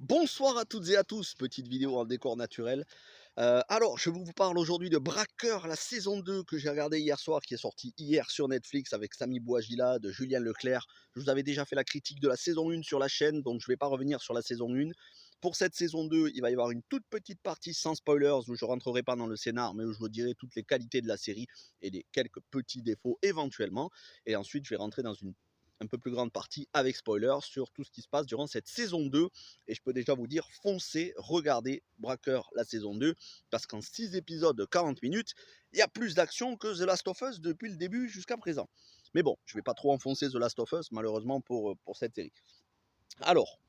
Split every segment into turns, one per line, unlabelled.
Bonsoir à toutes et à tous, petite vidéo en décor naturel. Alors, je vous parle aujourd'hui de Braqueur, la saison 2 que j'ai regardé hier soir, qui est sortie hier sur Netflix avec Samy Bouagila, de Julien Leclerc. Je vous avais déjà fait la critique de la saison 1 sur la chaîne, donc je ne vais pas revenir sur la saison 1. Pour cette saison 2, il va y avoir une toute petite partie sans spoilers où je ne rentrerai pas dans le scénar, mais où je vous dirai toutes les qualités de la série et les quelques petits défauts éventuellement. Et ensuite, je vais rentrer dans une un peu plus grande partie avec spoilers sur tout ce qui se passe durant cette saison 2. Et je peux déjà vous dire, foncez, regardez Braqueur la saison 2, parce qu'en 6 épisodes de 40 minutes, il y a plus d'action que The Last of Us depuis le début jusqu'à présent. Mais bon, je ne vais pas trop enfoncer The Last of Us, malheureusement, pour cette série. Alors,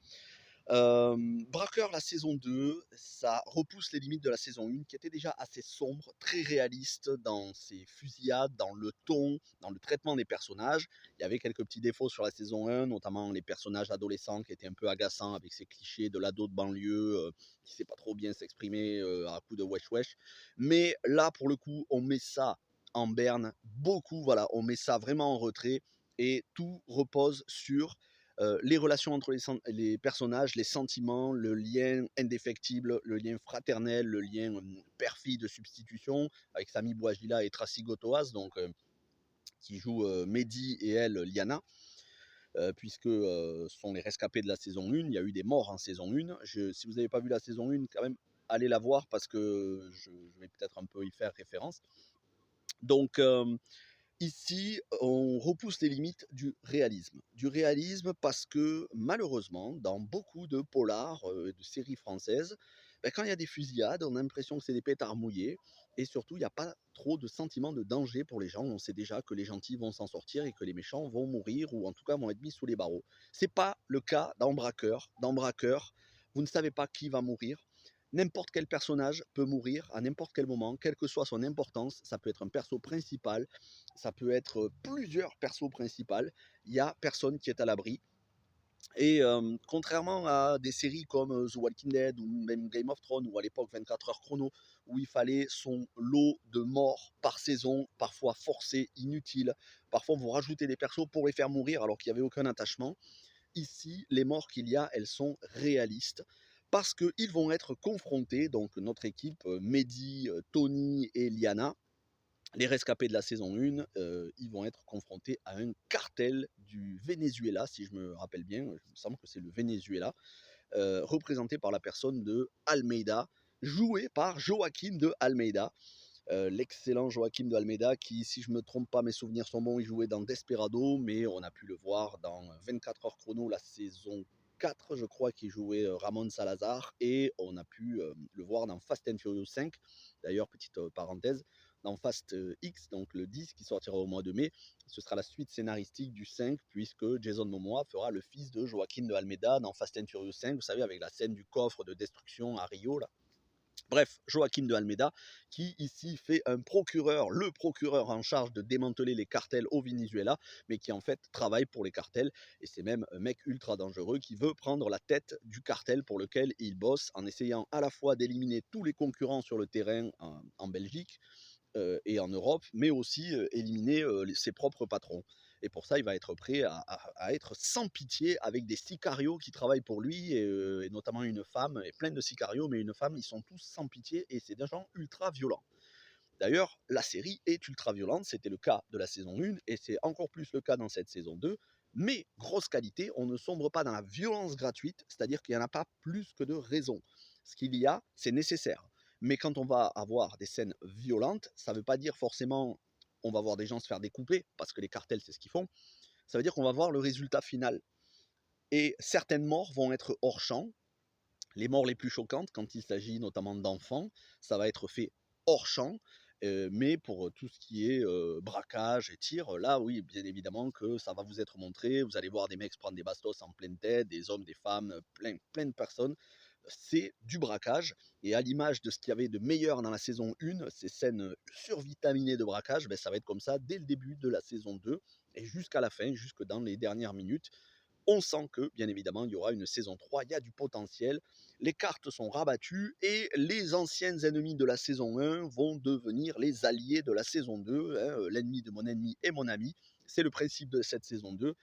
Braqueur, la saison 2, ça repousse les limites de la saison 1, qui était déjà assez sombre, très réaliste dans ses fusillades, dans le ton, dans le traitement des personnages. Il y avait quelques petits défauts sur la saison 1, notamment les personnages adolescents qui étaient un peu agaçants avec ces clichés de l'ado de banlieue qui sait pas trop bien s'exprimer à coup de wesh wesh. Mais là, pour le coup, on met ça en berne beaucoup, voilà, on met ça vraiment en retrait et tout repose sur les relations entre les personnages, les sentiments, le lien indéfectible, le lien fraternel, le lien père-fille de substitution avec Samy Bouagila et Tracy Gotoaz, donc qui jouent Mehdi et elle, Liana, puisque ce sont les rescapés de la saison 1. Il y a eu des morts en saison 1. Si vous n'avez pas vu la saison 1, quand même, allez la voir parce que je vais peut-être un peu y faire référence. Donc, ici, on repousse les limites du réalisme. Du réalisme parce que malheureusement, dans beaucoup de polars, de séries françaises, quand il y a des fusillades, on a l'impression que c'est des pétards mouillés et surtout, il n'y a pas trop de sentiment de danger pour les gens. On sait déjà que les gentils vont s'en sortir et que les méchants vont mourir ou en tout cas vont être mis sous les barreaux. C'est pas le cas dans Braqueur. Dans Braqueur, vous ne savez pas qui va mourir. N'importe quel personnage peut mourir à n'importe quel moment, quelle que soit son importance. Ça peut être un perso principal, ça peut être plusieurs persos principaux. Il n'y a personne qui est à l'abri. Et contrairement à des séries comme The Walking Dead ou même Game of Thrones ou à l'époque 24 heures chrono, où il fallait son lot de morts par saison, parfois forcés, inutiles, parfois vous rajoutez des persos pour les faire mourir alors qu'il n'y avait aucun attachement. Ici, les morts qu'il y a, elles sont réalistes parce qu'ils vont être confrontés, donc notre équipe, Mehdi, Tony et Liana, les rescapés de la saison 1, ils vont être confrontés à un cartel du Venezuela, si je me rappelle bien, il me semble que c'est le Venezuela, représenté par la personne de Almeida, joué par Joaquim de Almeida, l'excellent Joaquim de Almeida, qui, si je ne me trompe pas, mes souvenirs sont bons, il jouait dans Desperado, mais on a pu le voir dans 24 heures chrono, la saison 4, je crois, qui jouait Ramon Salazar, et on a pu le voir dans Fast and Furious 5. D'ailleurs, petite parenthèse, dans Fast X, donc le 10 qui sortira au mois de mai, ce sera la suite scénaristique du 5, puisque Jason Momoa fera le fils de Joaquim de Almeida dans Fast and Furious 5, vous savez, avec la scène du coffre de destruction à Rio, là. Bref, Joaquim de Almeida, qui ici fait un procureur, le procureur en charge de démanteler les cartels au Venezuela, mais qui en fait travaille pour les cartels, et c'est même un mec ultra dangereux qui veut prendre la tête du cartel pour lequel il bosse, en essayant à la fois d'éliminer tous les concurrents sur le terrain en Belgique, et en Europe, mais aussi éliminer ses propres patrons. Et pour ça, il va être prêt à être sans pitié avec des sicarios qui travaillent pour lui, et notamment une femme, et plein de sicarios, mais une femme, ils sont tous sans pitié, et c'est des gens ultra violents. D'ailleurs, la série est ultra violente, c'était le cas de la saison 1, et c'est encore plus le cas dans cette saison 2, mais grosse qualité, on ne sombre pas dans la violence gratuite, c'est-à-dire qu'il n'y en a pas plus que de raison. Ce qu'il y a, c'est nécessaire. Mais quand on va avoir des scènes violentes, ça ne veut pas dire forcément on va voir des gens se faire découper, parce que les cartels, c'est ce qu'ils font. Ça veut dire qu'on va voir le résultat final. Et certaines morts vont être hors champ. Les morts les plus choquantes, quand il s'agit notamment d'enfants, ça va être fait hors champ. Mais pour tout ce qui est braquage et tir, là oui, bien évidemment que ça va vous être montré. Vous allez voir des mecs se prendre des bastos en pleine tête, des hommes, des femmes, plein de personnes. C'est du braquage. Et à l'image de ce qu'il y avait de meilleur dans la saison 1, ces scènes survitaminées de braquage, ça va être comme ça dès le début de la saison 2 et jusqu'à la fin, jusque dans les dernières minutes. On sent que, bien évidemment, il y aura une saison 3, il y a du potentiel, les cartes sont rabattues et les anciens ennemis de la saison 1 vont devenir les alliés de la saison 2, hein, l'ennemi de mon ennemi est mon ami, c'est le principe de cette saison 2,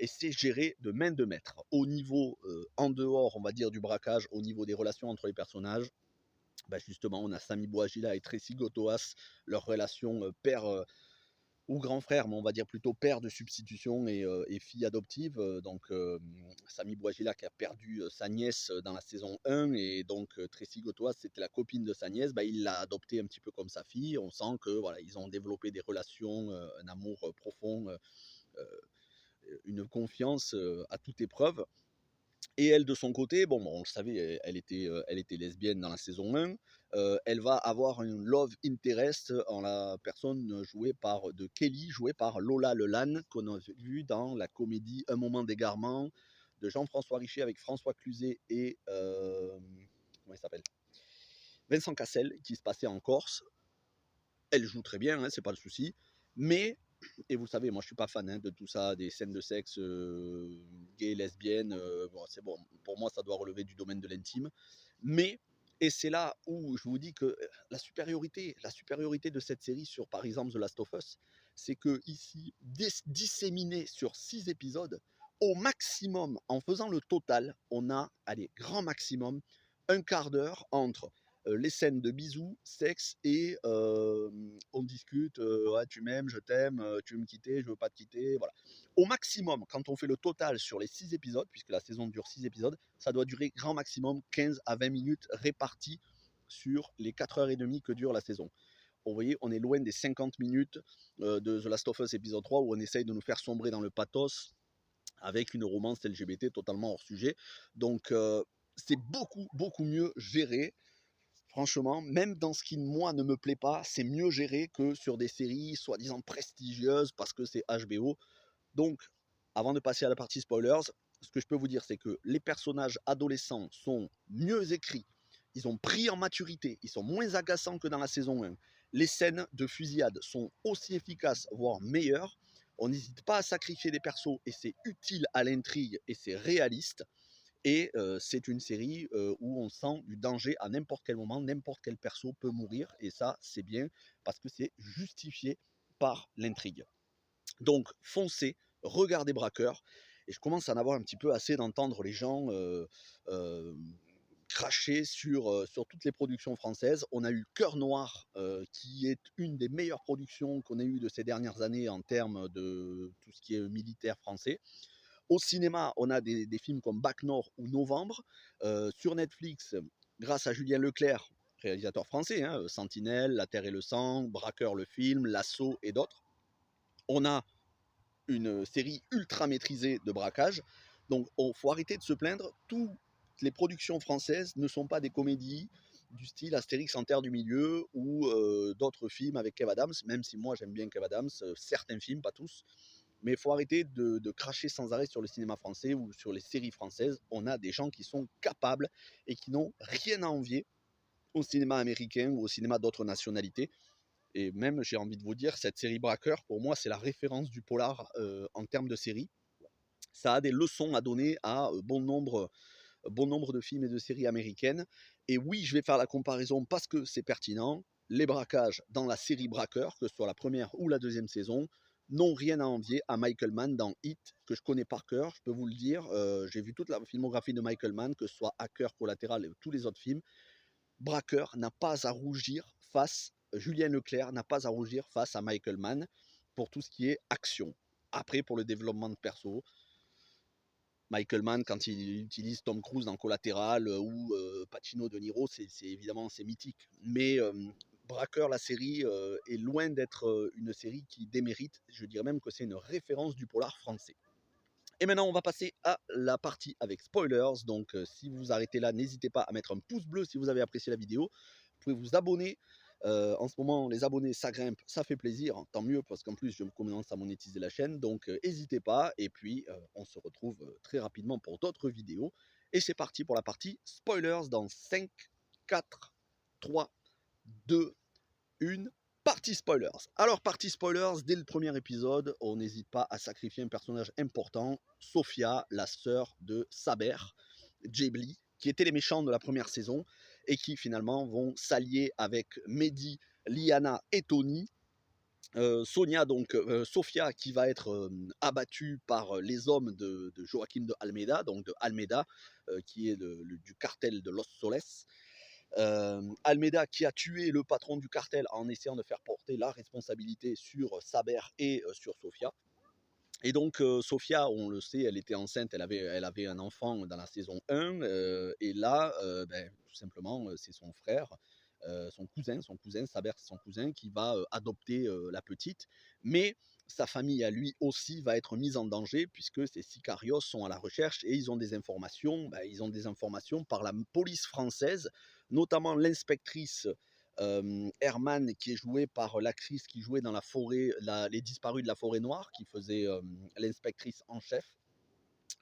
et c'est géré de main de maître. Au niveau, en dehors, on va dire, du braquage, au niveau des relations entre les personnages, bah, justement, on a Samy Bouagila et Tracy Gotoas, leur relation père ou grand frère, mais on va dire plutôt père de substitution et fille adoptive. Samy Bouagila qui a perdu sa nièce dans la saison 1, et donc Tracy Gotoas, c'était la copine de sa nièce. Bah, il l'a adoptée un petit peu comme sa fille. On sent que voilà, ils ont développé des relations, un amour profond, une confiance à toute épreuve. Et elle, de son côté, bon, on le savait, elle était lesbienne dans la saison 1. Elle va avoir une love interest en la personne de Kelly, jouée par Lola Lelanne, qu'on a vu dans la comédie Un moment d'égarement de Jean-François Richer avec François Cluzet et comment il s'appelle, Vincent Cassel, qui se passait en Corse. Elle joue très bien, hein, c'est pas le souci. Mais, et vous savez, moi je suis pas fan, hein, de tout ça, des scènes de sexe gay, lesbiennes. Bon, c'est bon, pour moi ça doit relever du domaine de l'intime. Mais, et c'est là où je vous dis que la supériorité de cette série sur par exemple The Last of Us, c'est que ici, disséminé sur 6 épisodes, au maximum, en faisant le total, on a, allez, grand maximum, un quart d'heure entre les scènes de bisous, sexe et on discute, ouais, tu m'aimes, je t'aime, tu veux me quitter, je veux pas te quitter, voilà. Au maximum, quand on fait le total sur les 6 épisodes, puisque la saison dure 6 épisodes, ça doit durer grand maximum 15 à 20 minutes réparties sur les 4h30 que dure la saison. Vous voyez, on est loin des 50 minutes de The Last of Us épisode 3 où on essaye de nous faire sombrer dans le pathos avec une romance LGBT totalement hors sujet. Donc c'est beaucoup, beaucoup mieux géré. Franchement, même dans ce qui, moi, ne me plaît pas, c'est mieux géré que sur des séries soi-disant prestigieuses parce que c'est HBO. Donc, avant de passer à la partie spoilers, ce que je peux vous dire, c'est que les personnages adolescents sont mieux écrits. Ils ont pris en maturité. Ils sont moins agaçants que dans la saison 1. Les scènes de fusillade sont aussi efficaces, voire meilleures. On n'hésite pas à sacrifier des persos et c'est utile à l'intrigue et c'est réaliste. Et c'est une série où on sent du danger à n'importe quel moment, n'importe quel perso peut mourir, et ça c'est bien parce que c'est justifié par l'intrigue. Donc foncez, regardez Braqueur, et je commence à en avoir un petit peu assez d'entendre les gens euh, cracher sur toutes les productions françaises. On a eu Cœur Noir, qui est une des meilleures productions qu'on ait eues de ces dernières années en termes de tout ce qui est militaire français. Au cinéma, on a des films comme Bac Nord ou Novembre. Sur Netflix, grâce à Julien Leclerc, réalisateur français, hein, Sentinelle, La Terre et le Sang, Braqueur le film, L'Assaut et d'autres. On a une série ultra maîtrisée de braquage. Donc il faut arrêter de se plaindre. Toutes les productions françaises ne sont pas des comédies du style Astérix en terre du milieu ou d'autres films avec Kev Adams, même si moi j'aime bien Kev Adams, certains films, pas tous. Mais il faut arrêter de cracher sans arrêt sur le cinéma français ou sur les séries françaises. On a des gens qui sont capables et qui n'ont rien à envier au cinéma américain ou au cinéma d'autres nationalités. Et même, j'ai envie de vous dire, cette série Braqueur, pour moi, c'est la référence du polar en termes de série. Ça a des leçons à donner à bon nombre de films et de séries américaines. Et oui, je vais faire la comparaison parce que c'est pertinent. Les braquages dans la série Braqueur, que ce soit la première ou la deuxième saison, n'ont rien à envier à Michael Mann dans Hit, que je connais par cœur, je peux vous le dire. J'ai vu toute la filmographie de Michael Mann, que ce soit Hacker, Collatéral et tous les autres films. Braqueur n'a pas à rougir Julien Leclerc n'a pas à rougir face à Michael Mann pour tout ce qui est action. Après, pour le développement de perso, Michael Mann, quand il utilise Tom Cruise dans Collatéral ou Pacino de Niro, c'est évidemment c'est mythique. Mais Braqueur, la série, est loin d'être une série qui démérite. Je dirais même que c'est une référence du polar français. Et maintenant, on va passer à la partie avec spoilers. Donc, si vous vous arrêtez là, n'hésitez pas à mettre un pouce bleu si vous avez apprécié la vidéo. Vous pouvez vous abonner. En ce moment, les abonnés, ça grimpe, ça fait plaisir. Tant mieux, parce qu'en plus, je commence à monétiser la chaîne. Donc, n'hésitez pas. Et puis, on se retrouve très rapidement pour d'autres vidéos. Et c'est parti pour la partie spoilers dans 5, 4, 3, 2, 1. Partie spoilers. Alors, partie spoilers, dès le premier épisode, on n'hésite pas à sacrifier un personnage important, Sophia, la sœur de Saber, Jebli, qui étaient les méchants de la première saison et qui finalement vont s'allier avec Mehdi, Liana et Tony Sonia donc, Sofia qui va être, abattue par, les hommes de Joaquim de Almeida, donc de Almeida, qui est du cartel de Los Soles. Almeida qui a tué le patron du cartel en essayant de faire porter la responsabilité sur Saber et sur Sofia. Et donc, Sofia, on le sait, elle était enceinte, elle avait un enfant dans la saison 1, et là, tout simplement, c'est son cousin, Saber, c'est son cousin qui va adopter la petite. Mais sa famille à lui aussi va être mise en danger puisque ces sicarios sont à la recherche et ils ont des informations par la police française, notamment l'inspectrice Herman, qui est jouée par l'actrice qui jouait dans la forêt, les disparus de la forêt noire, qui faisait l'inspectrice en chef,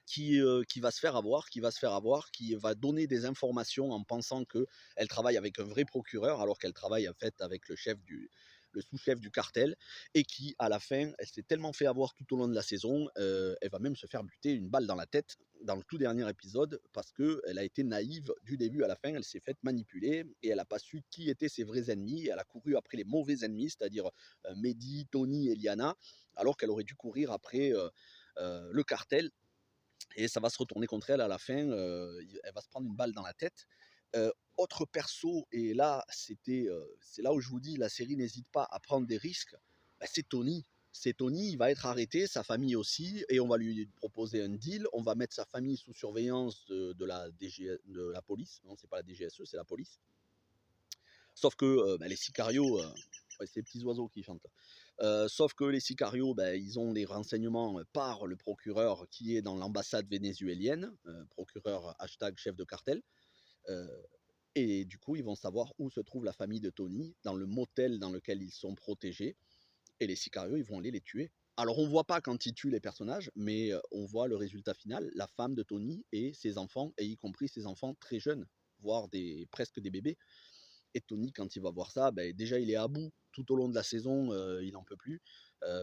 qui va se faire avoir, qui va donner des informations en pensant qu'elle travaille avec un vrai procureur, alors qu'elle travaille en fait avec le sous-chef du cartel, et qui, à la fin, elle s'est tellement fait avoir tout au long de la saison, elle va même se faire buter une balle dans la tête dans le tout dernier épisode, parce qu'elle a été naïve du début à la fin, elle s'est faite manipuler, et elle n'a pas su qui étaient ses vrais ennemis, elle a couru après les mauvais ennemis, c'est-à-dire Mehdi, Tony et Liana, alors qu'elle aurait dû courir après le cartel, et ça va se retourner contre elle à la fin, elle va se prendre une balle dans la tête. Autre perso, et là, c'est là où je vous dis, la série n'hésite pas à prendre des risques, c'est Tony. C'est Tony, il va être arrêté, sa famille aussi, et on va lui proposer un deal, on va mettre sa famille sous surveillance de la police, non, c'est pas la DGSE, c'est la police. Sauf que les sicarios, ouais, c'est les petits oiseaux qui chantent là. Sauf que les sicarios, ils ont les renseignements par le procureur qui est dans l'ambassade vénézuélienne, procureur hashtag chef de cartel. Euh, et du coup, ils vont savoir où se trouve la famille de Tony, dans le motel dans lequel ils sont protégés. Et les sicarios, ils vont aller les tuer. Alors, on voit pas quand ils tuent les personnages, mais on voit le résultat final, la femme de Tony et ses enfants, et y compris ses enfants très jeunes, voire presque des bébés. Et Tony, quand il va voir ça, déjà il est à bout tout au long de la saison, il n'en peut plus,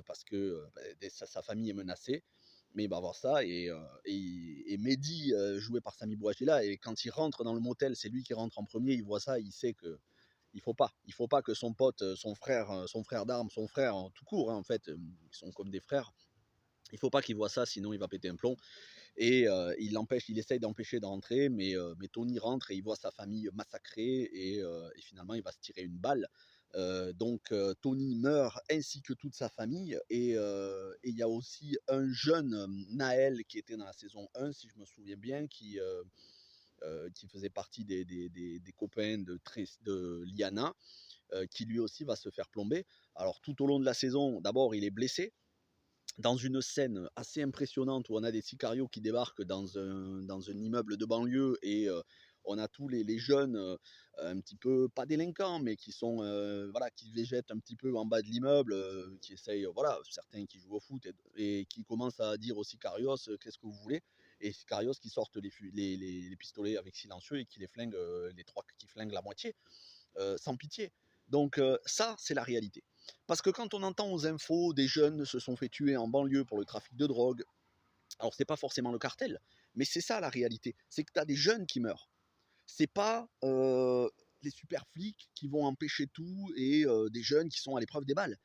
parce que sa famille est menacée. Mais il va voir ça, et Mehdi, joué par Sami Bouachila, et quand il rentre dans le motel, c'est lui qui rentre en premier, il voit ça, il sait que il faut pas que son pote, son frère d'armes, son frère tout court, hein, en fait, ils sont comme des frères. Il faut pas qu'il voit ça, sinon il va péter un plomb. Et il essaye d'empêcher de rentrer, mais Tony rentre et il voit sa famille massacrée, et finalement il va se tirer une balle. Donc Tony meurt ainsi que toute sa famille, et il y a aussi un jeune Naël qui était dans la saison 1, si je me souviens bien, qui faisait partie des copains de Liana, qui lui aussi va se faire plomber. Alors tout au long de la saison, d'abord il est blessé, dans une scène assez impressionnante où on a des sicarios qui débarquent dans un immeuble de banlieue, et on a tous les jeunes, un petit peu, pas délinquants, mais qui sont, voilà, qui végètent un petit peu en bas de l'immeuble, qui essayent, voilà, certains qui jouent au foot, et qui commencent à dire aux sicarios, qu'est-ce que vous voulez? Et sicarios qui sortent les pistolets avec silencieux et qui les flinguent, les trois qui flinguent la moitié, sans pitié. Donc ça, c'est la réalité. Parce que quand on entend aux infos des jeunes se sont fait tuer en banlieue pour le trafic de drogue, alors c'est pas forcément le cartel, mais c'est ça la réalité. C'est que tu as des jeunes qui meurent. C'est pas les super flics qui vont empêcher tout, et des jeunes qui sont à l'épreuve des balles.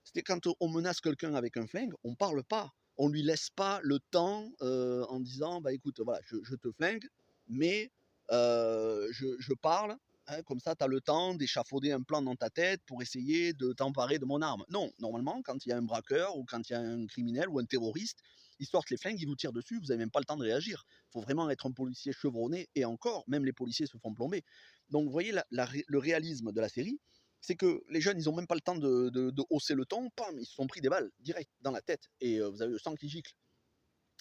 C'est quand on menace quelqu'un avec un flingue, on parle pas. On lui laisse pas le temps, en disant bah écoute, voilà, je te flingue, mais je parle, hein, comme ça tu as le temps d'échafauder un plan dans ta tête pour essayer de t'emparer de mon arme. Non, normalement, quand il y a un braqueur, ou quand il y a un criminel ou un terroriste, ils sortent les flingues, ils vous tirent dessus, vous n'avez même pas le temps de réagir. Il faut vraiment être un policier chevronné, et encore, même les policiers se font plomber. Donc vous voyez le réalisme de la série, c'est que les jeunes, ils ont même pas le temps de hausser le ton, pam, ils se sont pris des balles direct dans la tête, et vous avez le sang qui gicle.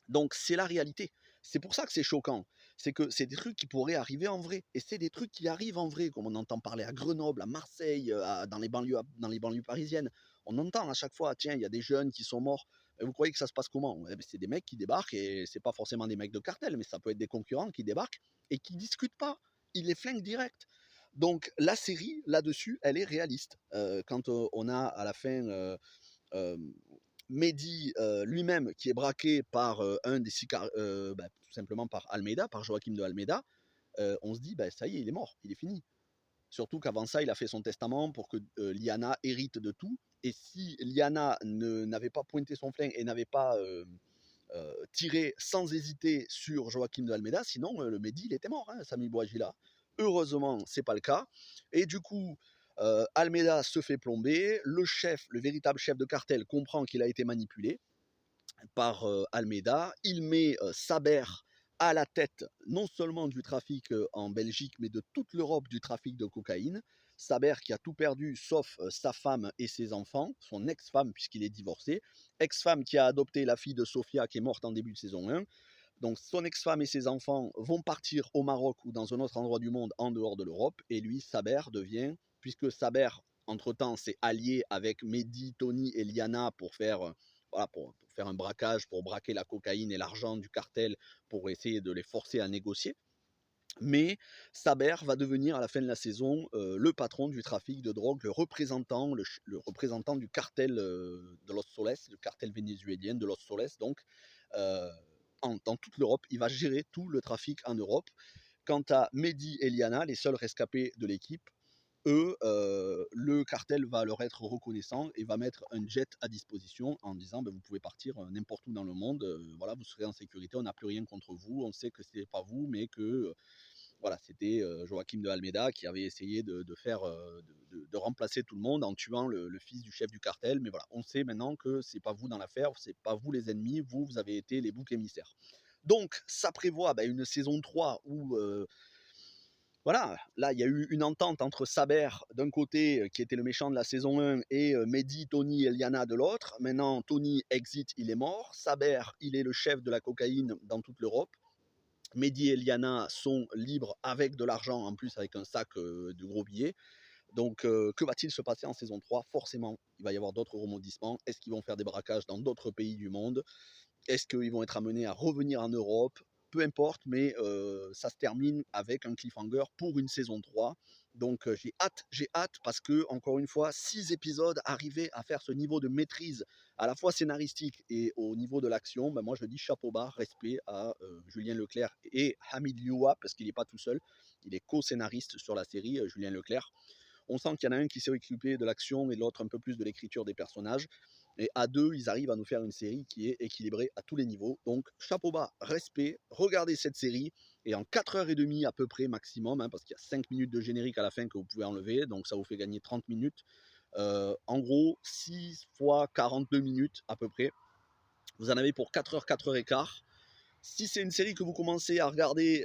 Donc c'est la réalité. C'est pour ça que c'est choquant. C'est que c'est des trucs qui pourraient arriver en vrai, et c'est des trucs qui arrivent en vrai, comme on entend parler à Grenoble, à Marseille, dans les banlieues parisiennes. On entend à chaque fois, tiens, il y a des jeunes qui sont morts. Et vous croyez que ça se passe comment? C'est des mecs qui débarquent, et c'est pas forcément des mecs de cartel, mais ça peut être des concurrents qui débarquent et qui discutent pas. Ils les flinguent direct. Donc la série, là-dessus, elle est réaliste. Quand on a à la fin euh, Mehdi lui-même qui est braqué par un des sicarios, tout simplement par Almeida, par Joaquim de Almeida, on se dit, ça y est, il est mort, il est fini. Surtout qu'avant ça, il a fait son testament pour que Lyanna hérite de tout. Et si Lyanna n'avait pas pointé son flingue et n'avait pas tiré sans hésiter sur Joachim de Almeida, sinon le Mehdi il était mort, hein, Sami Bouajila. Heureusement, c'est pas le cas. Et du coup, Almeida se fait plomber. Le véritable chef de cartel, comprend qu'il a été manipulé par Almeida. Il met Saber à la tête non seulement du trafic en Belgique, mais de toute l'Europe du trafic de cocaïne. Saber qui a tout perdu sauf sa femme et ses enfants, son ex-femme puisqu'il est divorcé, ex-femme qui a adopté la fille de Sofia qui est morte en début de saison 1. Donc son ex-femme et ses enfants vont partir au Maroc ou dans un autre endroit du monde en dehors de l'Europe, et lui, Saber, devient, puisque Saber, entre-temps, s'est allié avec Mehdi, Tony et Liana pour faire, voilà, pour faire un braquage, pour braquer la cocaïne et l'argent du cartel, pour essayer de les forcer à négocier. Mais Saber va devenir à la fin de la saison le patron du trafic de drogue, le représentant du cartel de Los Soles, le cartel vénézuélien de Los Soles, donc euh, dans toute l'Europe. Il va gérer tout le trafic en Europe. Quant à Mehdi et Liana, les seuls rescapés de l'équipe, eux, le cartel va leur être reconnaissant et va mettre un jet à disposition en disant vous pouvez partir n'importe où dans le monde, voilà, vous serez en sécurité, on n'a plus rien contre vous, on sait que ce n'est pas vous, mais que voilà, c'était Joachim de Almeida qui avait essayé de faire, de remplacer tout le monde en tuant le fils du chef du cartel. Mais voilà, on sait maintenant que c'est pas vous dans l'affaire, c'est pas vous les ennemis, vous avez été les boucs émissaires. Donc, ça prévoit une saison 3 où, voilà, là, il y a eu une entente entre Saber, d'un côté, qui était le méchant de la saison 1, et Mehdi, Tony et Liana de l'autre. Maintenant, Tony exit, il est mort. Saber, il est le chef de la cocaïne dans toute l'Europe. Mehdi et Liana sont libres avec de l'argent, en plus avec un sac de gros billets. Donc, que va-t-il se passer en saison 3? Forcément, il va y avoir d'autres rebondissements. Est-ce qu'ils vont faire des braquages dans d'autres pays du monde? Est-ce qu'ils vont être amenés à revenir en Europe? Peu importe, mais ça se termine avec un cliffhanger pour une saison 3. Donc j'ai hâte parce que, encore une fois, 6 épisodes, arriver à faire ce niveau de maîtrise à la fois scénaristique et au niveau de l'action, moi je dis chapeau bas, respect à Julien Leclerc et Hamid Lioua, parce qu'il n'est pas tout seul, il est co-scénariste sur la série, Julien Leclerc. On sent qu'il y en a un qui s'est occupé de l'action et l'autre un peu plus de l'écriture des personnages. Et à deux, ils arrivent à nous faire une série qui est équilibrée à tous les niveaux. Donc, chapeau bas, respect, regardez cette série. Et en 4h30 à peu près maximum, parce qu'il y a 5 minutes de générique à la fin que vous pouvez enlever, donc ça vous fait gagner 30 minutes. En gros, 6 fois 42 minutes à peu près. Vous en avez pour 4h, 4h15. Si c'est une série que vous commencez à regarder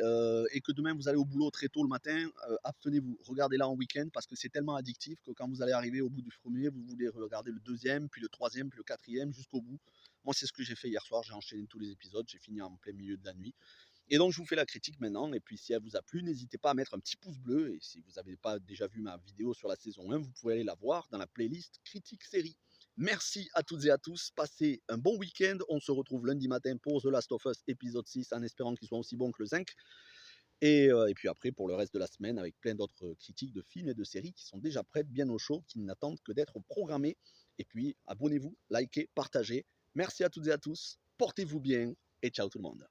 et que demain vous allez au boulot très tôt le matin, abstenez-vous. Regardez-la en week-end parce que c'est tellement addictif que quand vous allez arriver au bout du premier, vous voulez regarder le deuxième, puis le troisième, puis le quatrième, jusqu'au bout. Moi, c'est ce que j'ai fait hier soir. J'ai enchaîné tous les épisodes. J'ai fini en plein milieu de la nuit. Et donc, je vous fais la critique maintenant. Et puis, si elle vous a plu, n'hésitez pas à mettre un petit pouce bleu. Et si vous n'avez pas déjà vu ma vidéo sur la saison 1, vous pouvez aller la voir dans la playlist Critique Série. Merci à toutes et à tous. Passez un bon week-end. On se retrouve lundi matin pour The Last of Us épisode 6 en espérant qu'il soit aussi bon que le 5. Et puis après, pour le reste de la semaine, avec plein d'autres critiques de films et de séries qui sont déjà prêtes, bien au chaud, qui n'attendent que d'être programmées. Et puis, abonnez-vous, likez, partagez. Merci à toutes et à tous. Portez-vous bien et ciao tout le monde.